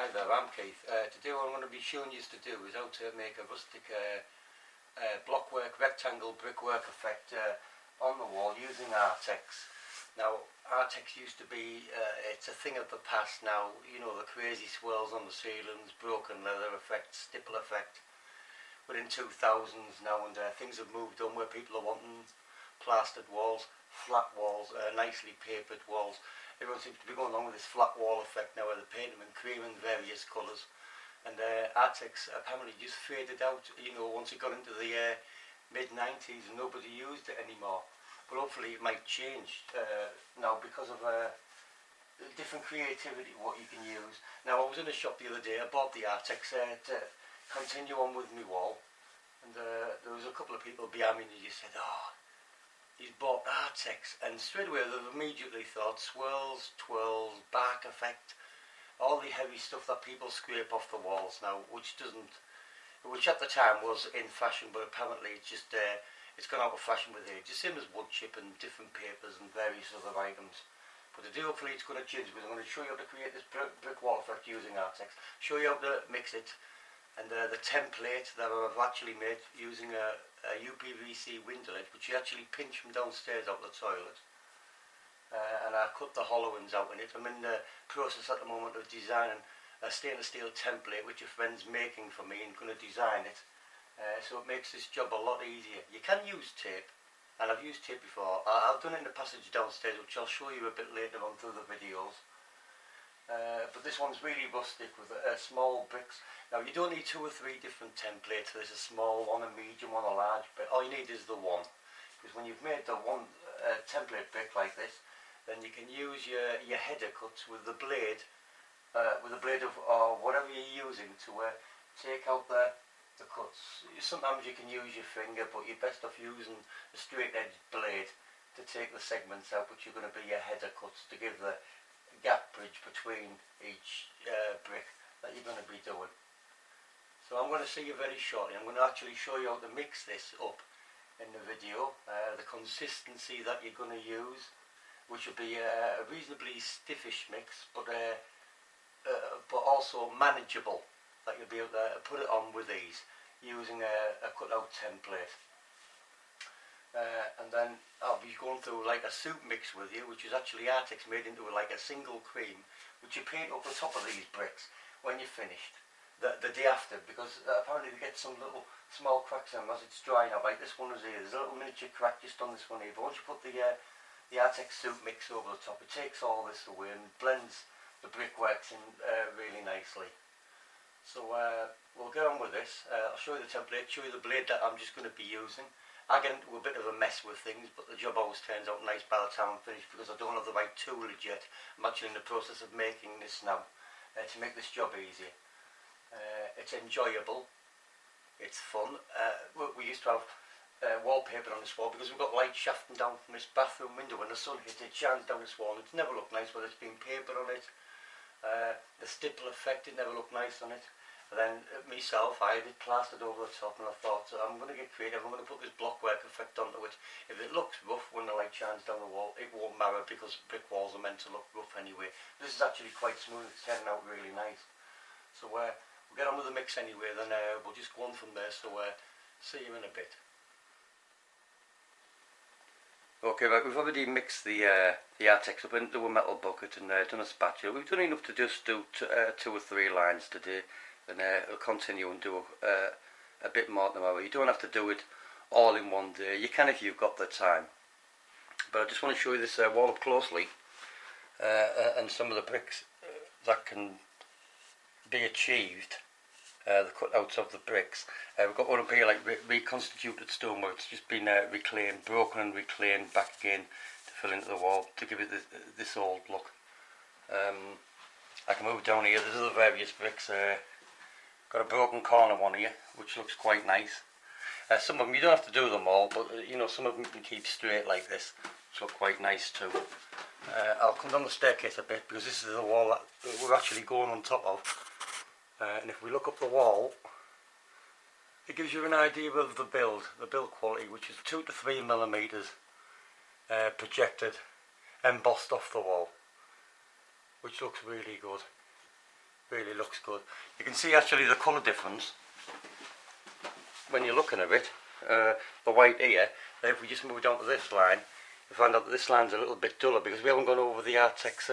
Hi there, I'm Keith. Today what I'm going to be showing you to do is how to make a rustic blockwork, rectangle brickwork effect on the wall using Artex. Now Artex used to be, it's a thing of the past now, you know, the crazy swirls on the ceilings, broken leather effect, stipple effect. We're in 2000s now and things have moved on where people are wanting plastered walls, flat walls, nicely papered walls. Everyone seems to be going along with this flat wall effect now where they paint them in cream in various colours. And Artex apparently just faded out, you know, once it got into the mid-90s and nobody used it anymore. But hopefully it might change now because of different creativity, what you can use. Now I was in a shop the other day, I bought the Artex to continue on with my wall. And there was a couple of people behind me and they just said, oh, he's bought Artex, and straight away they've immediately thought swirls, twirls, bark effect, all the heavy stuff that people scrape off the walls now, which at the time was in fashion, but apparently it's just it's gone out of fashion with age. The same as wood chip and different papers and various other items. But today hopefully it's going to change because I'm going to show you how to create this brick wall effect using Artex, show you how to mix it, and the template that I've actually made using a UPVC window lid, which you actually pinch from downstairs out the toilet, and I cut the hollowings out in it. I'm in the process at the moment of designing a stainless steel template which a friend's making for me and going to design it, so it makes this job a lot easier. You can use tape, and I've used tape before. I've done it in the passage downstairs, which I'll show you a bit later on through the videos. But this one's really rustic with small bricks. Now you don't need 2 or 3 different templates. There's a small one, a medium one, a large, but all you need is the one. Because when you've made the one template brick like this, then you can use your header cuts with the blade of or whatever you're using to take out the cuts. Sometimes you can use your finger, but you're best off using a straight edge blade to take the segments out, which are going to be your header cuts to give the gap bridge between each brick that you're going to be doing. So I'm going to see you very shortly. I'm going to actually show you how to mix this up in the video, the consistency that you're going to use, which will be a reasonably stiffish mix, but also manageable, that you'll be able to put it on with ease using a cut-out template. And then I'll be going through like a soup mix with you, which is actually Artex made into like a single cream, which you paint up the top of these bricks when you're finished, the day after, because apparently they get some little small cracks in them as it's drying out. Like this one is here, there's a little miniature crack just on this one here, but once you put the Artex soup mix over the top, it takes all this away and blends the brickworks in really nicely. So we'll get on with this. I'll show you the template, show you the blade that I'm just going to be using. I get into a bit of a mess with things, but the job always turns out nice by the time I'm finished because I don't have the right toolage yet. I'm actually in the process of making this now to make this job easier. It's enjoyable, it's fun. We used to have wallpaper on this wall because we've got light shafting down from this bathroom window. When the sun hits it, shines down this wall and it's never looked nice whether it's been paper on it. The stipple effect, it never looked nice on it. And then myself, I had it plastered over the top, and I thought, I'm going to get creative, I'm going to put this blockwork effect onto it. If it looks rough when the light shines down the wall, it won't matter because brick walls are meant to look rough anyway. This is actually quite smooth, it's turning out really nice. So we'll get on with the mix anyway, then we'll just go on from there, so see you in a bit. Okay, right, we've already mixed the Artex up into a metal bucket and done a spatula. We've done enough to just do 2 or 3 lines today. And we'll continue and do a bit more tomorrow. You don't have to do it all in one day. You can if you've got the time. But I just want to show you this wall up closely and some of the bricks that can be achieved, the cutouts of the bricks. We've got one up here like reconstituted stonework. It's just been reclaimed, broken and reclaimed back again to fill into the wall to give it this old look. I can move down here. There's other various bricks. Got a broken corner one here, which looks quite nice. Some of them, you don't have to do them all, but you know, some of them you can keep straight like this, which look quite nice too. I'll come down the staircase a bit because this is the wall that we're actually going on top of. And if we look up the wall, it gives you an idea of the build quality, which is 2 to 3 millimeters projected, embossed off the wall, which looks really good. Really looks good. You can see actually the colour difference when you're looking at it. The white here, if we just move down to this line, you find out that this line's a little bit duller because we haven't gone over the Artex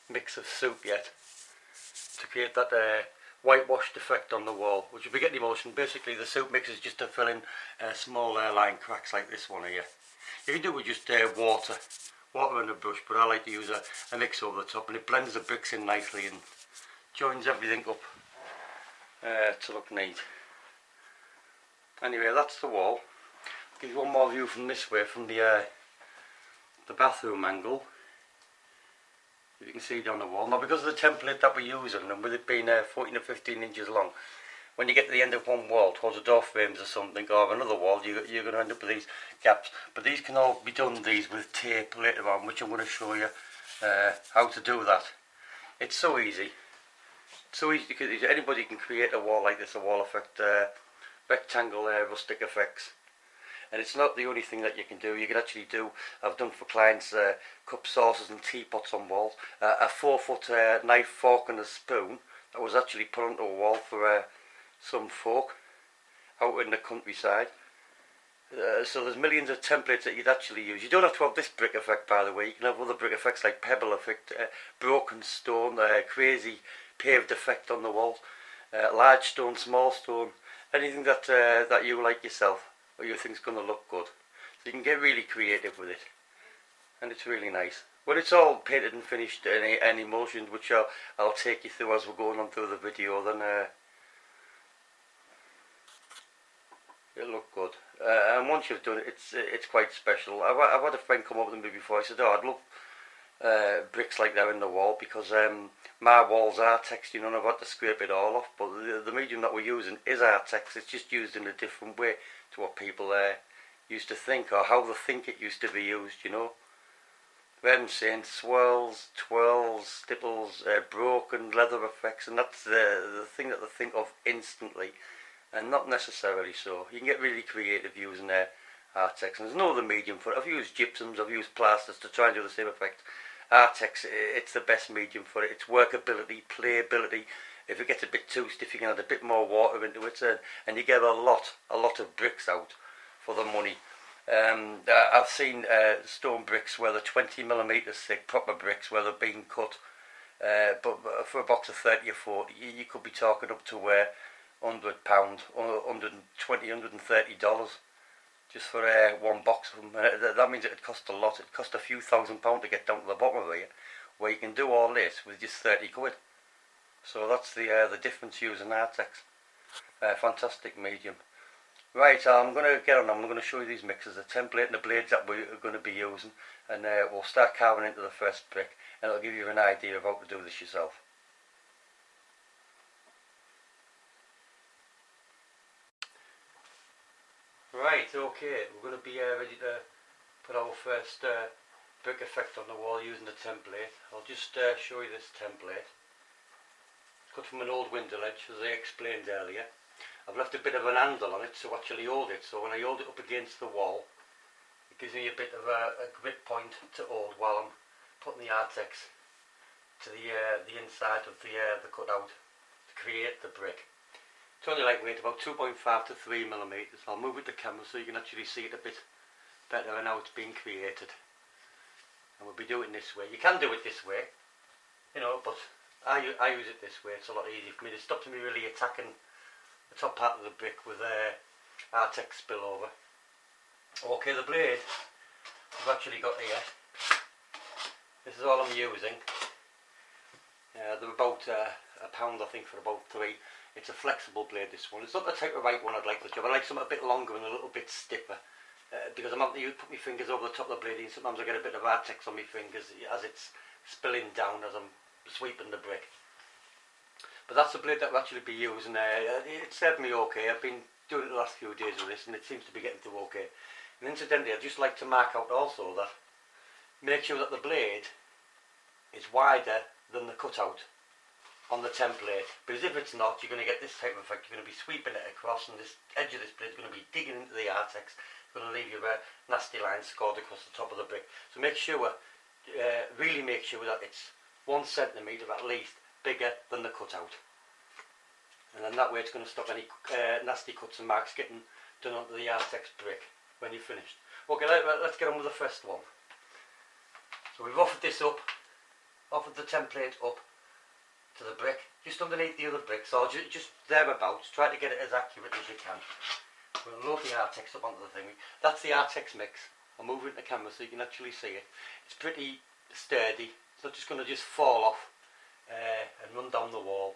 mix of soup yet to create that whitewashed effect on the wall, which if we get the emotion, basically the soup mix is just to fill in small line cracks like this one here. You can do it with just water and a brush, but I like to use a mix over the top, and it blends the bricks in nicely and joins everything up to look neat. Anyway, that's the wall. I'll give you one more view from this way, from the bathroom angle. You can see down the wall. Now, because of the template that we're using, and with it being 14 or 15 inches long, when you get to the end of one wall, towards the door frames or something, or another wall, you're going to end up with these gaps. But these can all be done, these, with tape later on, which I'm going to show you how to do that. It's so easy. So easy because anybody can create a wall like this, a wall effect, rectangle rustic effects. And it's not the only thing that you can do. You can actually do, I've done for clients, cup saucers and teapots on walls. A 4-foot knife, fork and a spoon that was actually put onto a wall for some folk out in the countryside. So there's millions of templates that you'd actually use. You don't have to have this brick effect, by the way. You can have other brick effects like pebble effect, broken stone, crazy paved effect on the walls, large stone, small stone, anything that that you like yourself, or you think's going to look good. So you can get really creative with it, and it's really nice. When it's all painted and finished and emotioned, which I'll take you through as we're going on through the video, then it'll look good. And once you've done it, it's quite special. I've had a friend come up with me before. I said, "Oh, I'd love bricks like that in the wall, because my walls are Artex, you know, and I've had to scrape it all off. But the medium that we're using is Artex. It's just used in a different way to what people used to think, or how they think it used to be used, you know. Rather than saying swirls, twirls, stipples, broken leather effects, and that's the thing that they think of instantly, and not necessarily so. You can get really creative using Artex, and there's no other medium for it. I've used gypsums, I've used plasters to try and do the same effect. Artex, it's the best medium for it. It's workability, playability. If it gets a bit too stiff, you can add a bit more water into it, and you get a lot of bricks out for the money. I've seen stone bricks where they're 20mm thick, proper bricks where they're being cut, but for a box of 30 or 40, you could be talking up to £100, $120, $130 just for one box of them. That means it'd cost a lot. It'd cost a few £1,000s to get down to the bottom of it, where you can do all this with just 30 quid. So that's the difference using Artex. Fantastic medium. Right, I'm going to get on. I'm going to show you these mixes, the template and the blades that we're going to be using, and we'll start carving into the first brick, and it'll give you an idea of how to do this yourself. Right, okay, we're going to be ready to put our first brick effect on the wall using the template. I'll just show you this template. Cut from an old window ledge, as I explained earlier. I've left a bit of an handle on it to actually hold it, so when I hold it up against the wall, it gives me a bit of a grip point to hold while I'm putting the Artex to the inside of the cutout to create the brick. It's only lightweight, about 2.5 to 3mm. I'll move with the camera so you can actually see it a bit better and how it's being created. And we'll be doing it this way. You can do it this way, you know, but I use it this way. It's a lot easier for me. It stops me really attacking the top part of the brick with Artex spillover. Okay, the blade I've actually got here. This is all I'm using. They're about £1, I think, for about 3. It's a flexible blade, this one. It's not the type of right one I'd like for the job. I like something a bit longer and a little bit stiffer. Because I'm having to put my fingers over the top of the blade, and sometimes I get a bit of Artex on my fingers as it's spilling down as I'm sweeping the brick. But that's the blade that we'll actually be using. It served me okay. I've been doing it the last few days with this, and it seems to be getting through okay. And incidentally, I'd just like to mark out also that make sure that the blade is wider than the cutout on the template, because if it's not, you're going to get this type of effect. You're going to be sweeping it across, and this edge of this blade is going to be digging into the Artex. It's going to leave you a nasty line scored across the top of the brick. So make sure, really make sure that it's 1 centimetre at least bigger than the cutout. And then that way it's going to stop any nasty cuts and marks getting done onto the Artex brick when you're finished. Okay, let's get on with the first one. So we've offered this up, offered the template up to the brick, just underneath the other brick, so just thereabouts, try to get it as accurate as you can. We'll load the Artex up onto the thing. That's the Artex mix. I'll move it into camera so you can actually see it. It's pretty sturdy, it's not just going to just fall off and run down the wall.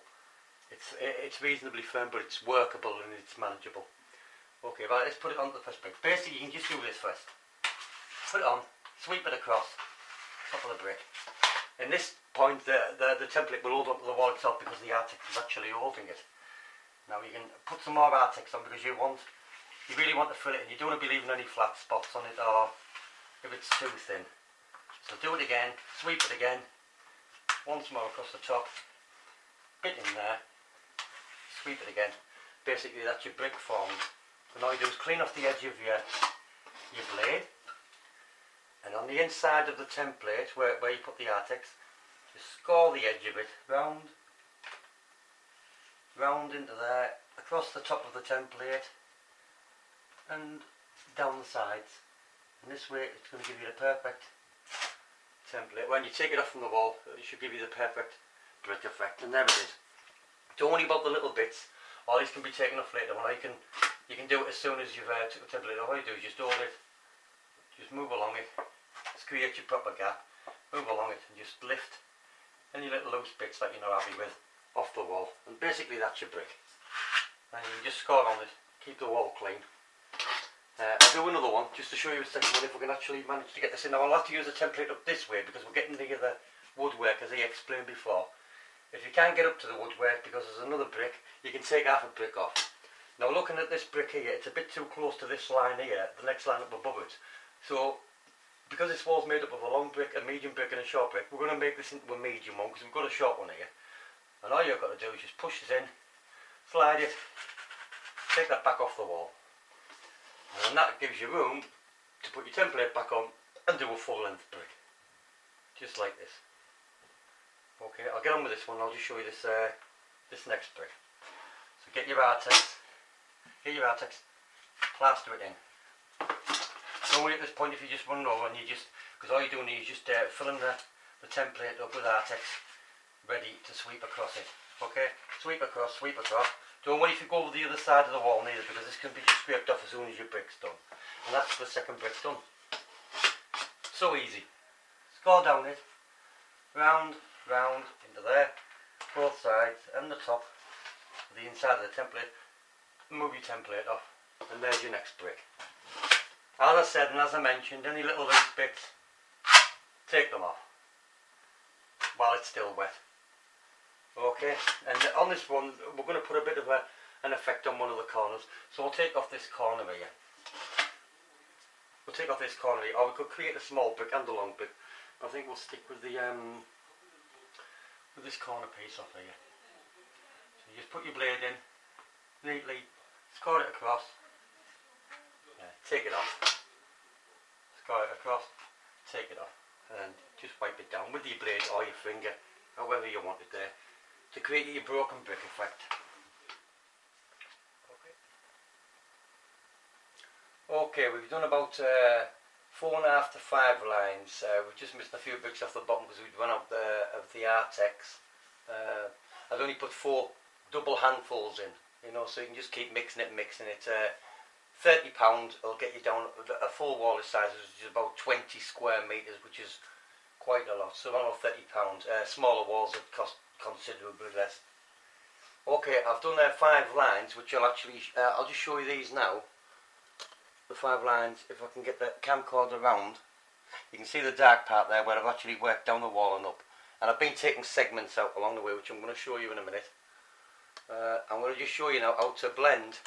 It's reasonably firm, but it's workable and it's manageable. Okay, right, let's put it onto the first brick. Basically, you can just do this first. Put it on, sweep it across, top of the brick. In this point, the template will hold onto the wall itself because the Artex is actually holding it. Now you can put some more Artex on because you really want to fill it, and you don't want to be leaving any flat spots on it or if it's too thin. So do it again, sweep it again, once more across the top, bit in there, sweep it again. Basically that's your brick formed. So now you do is clean off the edge of your blade, and on the inside of the template where you put the Artex, just score the edge of it round into there, across the top of the template and down the sides, and this way it's going to give you the perfect template. When you take it off from the wall, it should give you the perfect brick effect, and there it is. Don't worry about the little bits, all these can be taken off later on. You can do it as soon as you've took the template. All you do is just hold it, just move along it, just create your proper gap, move along it and just lift any little loose bits that you're not happy with off the wall, and basically that's your brick. And you can just score on it, keep the wall clean. I'll do another one just to show you a second one if we can actually manage to get this in. Now I'll have to use the template up this way because we're getting near the woodwork as I explained before. If you can't get up to the woodwork because there's another brick, you can take half a brick off. Now looking at this brick here, it's a bit too close to this line here, the next line up above it. So because this wall's made up of a long brick, a medium brick and a short brick, we're going to make this into a medium one because we've got a short one here. And all you've got to do is just push this in, slide it, take that back off the wall. And that gives you room to put your template back on and do a full length brick. Just like this. Okay, I'll get on with this one, I'll just show you this this next brick. So get your Artex, plaster it in. Don't worry at this point if you just run over and because all you're doing is just filling the template up with Artex ready to sweep across it. Okay, sweep across. Don't worry if you go over the other side of the wall neither, because this can be just scraped off as soon as your brick's done. And that's the second brick done. So easy. Score down it, round into there, both sides and the top, the inside of the template. Move your template off, and there's your next brick. As I said and as I mentioned, any little loose bits, take them off while it's still wet. Okay, and on this one we're going to put a bit of an effect on one of the corners, so we'll take off this corner here. Or we could create a small brick and a long brick. I think we'll stick with the with this corner piece off here. So you just put your blade in neatly, score it across, take it off, score it across, take it off, and just wipe it down with your blade or your finger, however you want it there, to create your broken brick effect. Okay, we've done about 4.5 to 5 lines. We've just missed a few bricks off the bottom because we'd run out of the Artex. I've only put 4 double handfuls in, so you can just keep mixing it. £30 will get you down a full wall this size, which is about 20 square metres, which is quite a lot. So around £30. Smaller walls would cost considerably less. Okay, I've done 5 lines, which I'll just show you these now. The 5 lines, if I can get the camcorder around, you can see the dark part there where I've actually worked down the wall and up. And I've been taking segments out along the way, which I'm going to show you in a minute. I'm going to just show you now how to blend.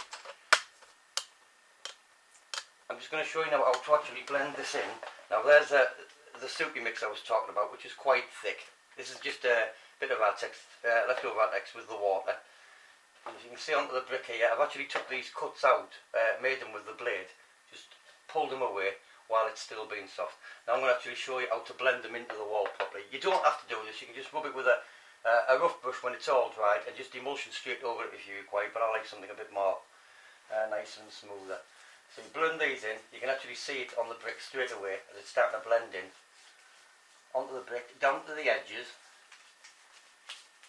I'm just going to show you now how to actually blend this in. Now there's the soupy mix I was talking about, which is quite thick. This is just a bit of Artex, leftover Artex with the water. And as you can see onto the brick here, I've actually took these cuts out, made them with the blade, just pulled them away while it's still being soft. Now I'm going to actually show you how to blend them into the wall properly. You don't have to do this, you can just rub it with a a rough brush when it's all dried, and just emulsion straight over it if you require, but I like something a bit more nicer and smoother. So you blend these in, you can actually see it on the brick straight away as it's starting to blend in onto the brick, down to the edges.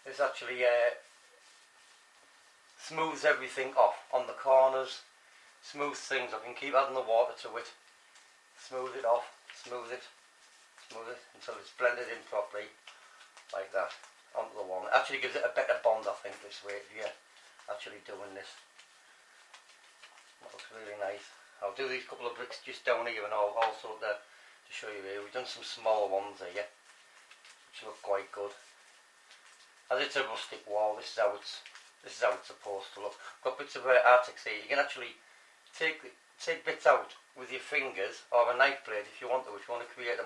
This actually smooths everything off on the corners, smooths things up. You can keep adding the water to it, smooth it off, smooth it until it's blended in properly like that onto the wall. It actually gives it a better bond, I think, this way if you're actually doing this. That looks really nice. I'll do these couple of bricks just down here and also to show you here. We've done some smaller ones here which look quite good. As it's a rustic wall, this is how it's supposed to look. I've got bits of Artex here. You can actually take bits out with your fingers or a knife blade if you want to create a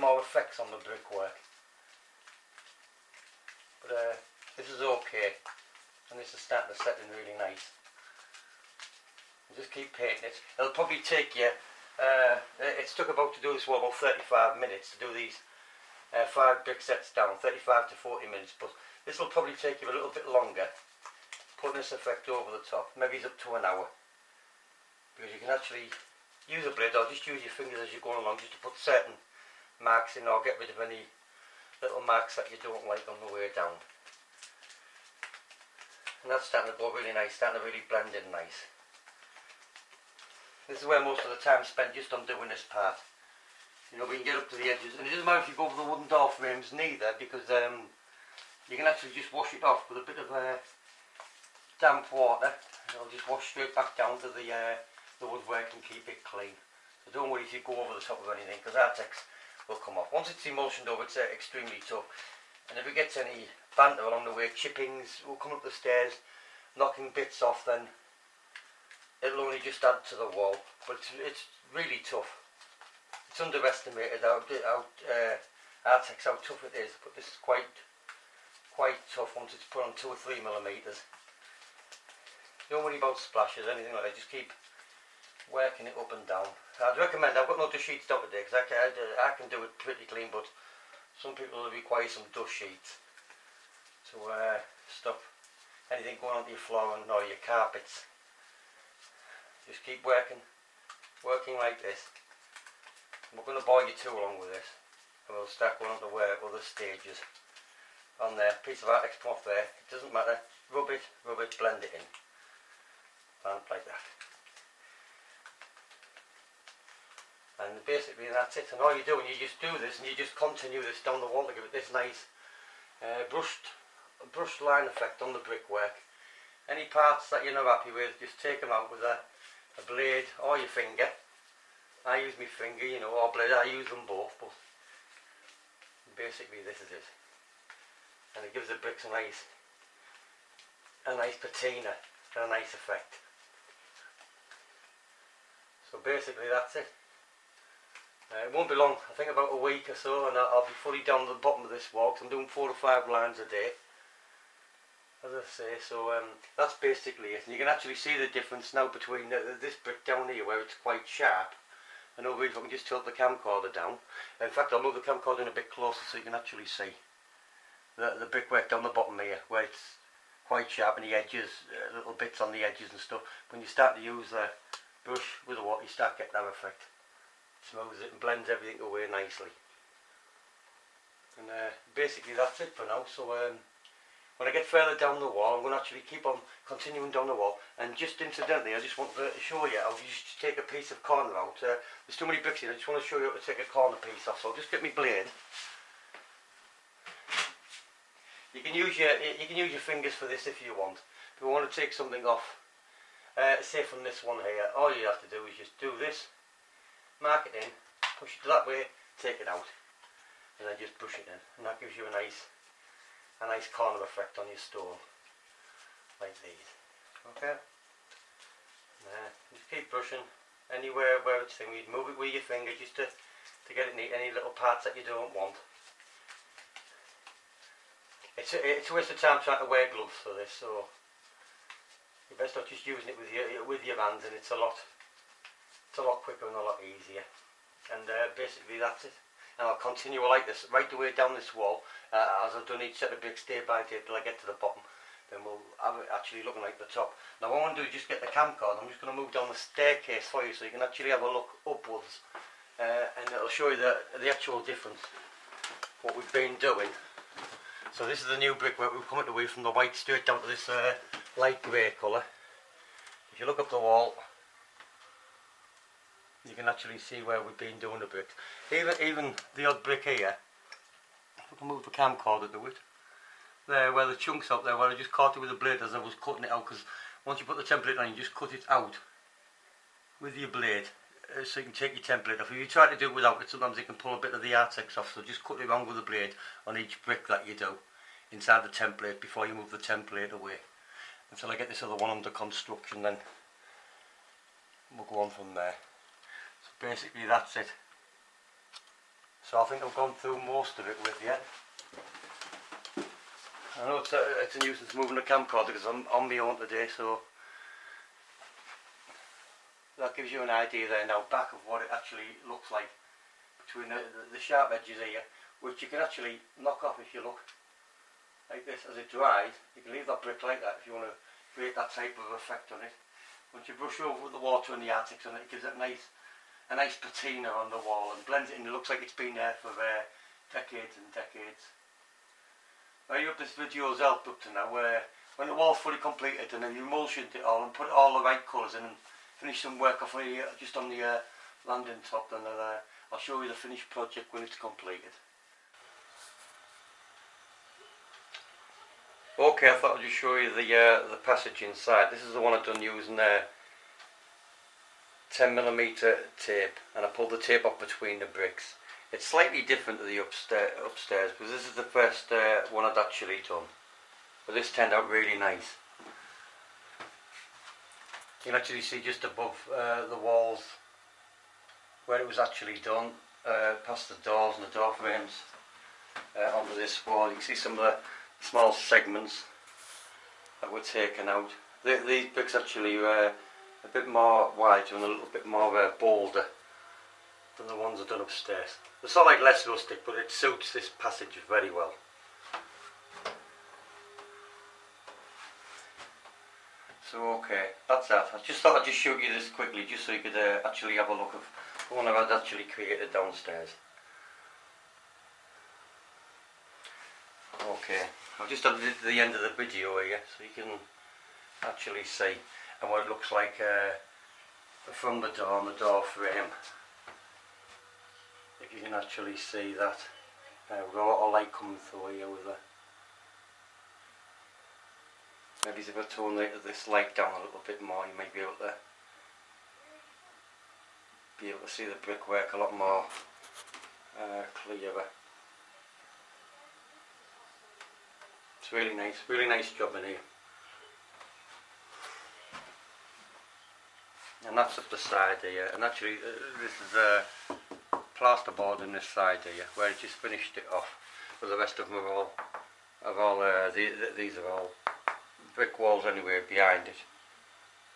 more effects on the brickwork. But this is okay, and this is starting to set in really nice. And just keep painting it. It'll probably take you, it's took about to do this wall about 35 minutes to do these 5 brick sets down, 35 to 40 minutes, but this will probably take you a little bit longer, putting this effect over the top. Maybe it's up to an hour, because you can actually use a blade or just use your fingers as you're going along just to put certain marks in or get rid of any little marks that you don't like on the way down. And that's starting to go really nice, starting to really blend in nice. This is where most of the time spent just on doing this part. You know, we can get up to the edges, and it doesn't matter if you go over the wooden door frames neither, because you can actually just wash it off with a bit of damp water, and it'll just wash straight back down to the woodwork and keep it clean. So don't worry if you go over the top of anything, because Artex will come off. Once it's emulsioned over, it's extremely tough, and if it gets any banter along the way, chippings will come up the stairs, knocking bits off, then it'll only just add to the wall. But it's really tough. It's underestimated Artex how tough it is, but this is quite tough once it's put on 2 or 3 millimeters. Don't worry about splashes, anything like that. Just keep working it up and down. I'd recommend, I've got no dust sheets down today because I can do it pretty clean, but some people will require some dust sheets to stop anything going onto your flooring or your carpets. Just keep working like this. I'm not going to bore you too long with this, and we'll start going on to other stages. On there, piece of Artex come off there, it doesn't matter, rub it, blend it in, and like that. And basically that's it, and all you're doing, you just do this, and you just continue this down the wall to give it this nice brushed line effect on the brickwork. Any parts that you're not happy with, just take them out with a blade or your finger. I use my finger, you know, or blade, I use them both, but basically this is it. And it gives the bricks a nice patina and a nice effect. So basically that's it. It won't be long, I think about a week or so, and I'll be fully down the bottom of this wall, because I'm doing 4 to 5 lines a day, as I say. So that's basically it. And you can actually see the difference now between this brick down here, where it's quite sharp, and over here if I can just tilt the camcorder down. In fact, I'll move the camcorder in a bit closer so you can actually see the brickwork down the bottom here, where it's quite sharp, and the edges, little bits on the edges and stuff. When you start to use the brush with the water, you start getting that effect. Smooths it and blends everything away nicely. And basically that's it for now. So when I get further down the wall, I'm going to actually keep on continuing down the wall. And just incidentally, I just want to show you how you just take a piece of corner out. There's too many bricks here, I just want to show you how to take a corner piece off. So I'll just get my blade. You can use your fingers for this if you want. If you want to take something off, say from this one here, all you have to do is just do this, mark it in, push it that way, take it out, and then just push it in, and that gives you a nice corner effect on your stone, like these. Okay. Just keep brushing anywhere where it's thing. You move it with your finger just to get it neat. Any little parts that you don't want. It's a waste of time trying to wear gloves for this, so you best not just using it with your hands, and it's a lot quicker and a lot easier. And basically that's it. and I'll continue like this right the way down this wall, as I've done each set of bricks day by day till I get to the bottom. Then we'll have it actually looking like the top. Now what I want to do is just get the camcorder. I'm just going to move down the staircase for you so you can actually have a look upwards, and it'll show you the actual difference, what we've been doing. So this is the new brickwork. We've come away from the white straight down to this light grey colour. If you look up the wall, you can actually see where we've been doing the bricks. Even the odd brick here, if we can move the camcorder to it, there where the chunks up there, where I just caught it with a blade as I was cutting it out, because once you put the template on, you just cut it out with your blade, so you can take your template off. If you try to do it without it, sometimes you can pull a bit of the Artex off, so just cut it around with a blade on each brick that you do inside the template before you move the template away. Until I get this other one under construction, then we'll go on from there. So basically that's it. So I think I've gone through most of it with you. I know it's a nuisance moving the camcorder because I'm on my own today, so that gives you an idea there now back of what it actually looks like between the sharp edges here, which you can actually knock off if you look like this. As it dries, you can leave that brick like that if you want to create that type of effect on it. Once you brush over with the water and the Artex on it, it gives it a nice patina on the wall and blends it in. It looks like it's been there for decades and decades. I hope this video has helped up to now, where when the wall's fully completed and then you emulsioned it all and put all the right colours in and finish some work off just on the landing top, then I'll show you the finished project when it's completed. Okay, I thought I'd just show you the passage inside. This is the one I've done using 10mm tape, and I pulled the tape up between the bricks. It's slightly different to the upstairs because this is the first one I'd actually done, but this turned out really nice. You can actually see just above the walls where it was actually done, past the doors and the door frames onto this wall. You can see some of the small segments that were taken out. These bricks actually were a bit more wider and a little bit more bolder than the ones I've done upstairs. They're sort of like less rustic, but it suits this passage very well. So okay, that's that. I just thought I'd just show you this quickly, just so you could actually have a look of the one I've actually created downstairs. Okay, I've just done the end of the video here, so you can actually see and what it looks like from the door and the door frame. If you can actually see that, we've got a lot of light coming through here with the. Maybe if I turn this light down a little bit more, you might be able to see the brickwork a lot more clearer. It's really nice job in here. And that's up the side here, and actually this is plasterboard in this side here, where I just finished it off. But the rest of them these are all brick walls anyway behind it.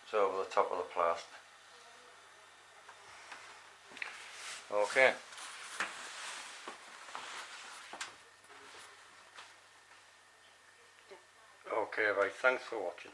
It's over the top of the plaster. Okay. Okay, right, thanks for watching.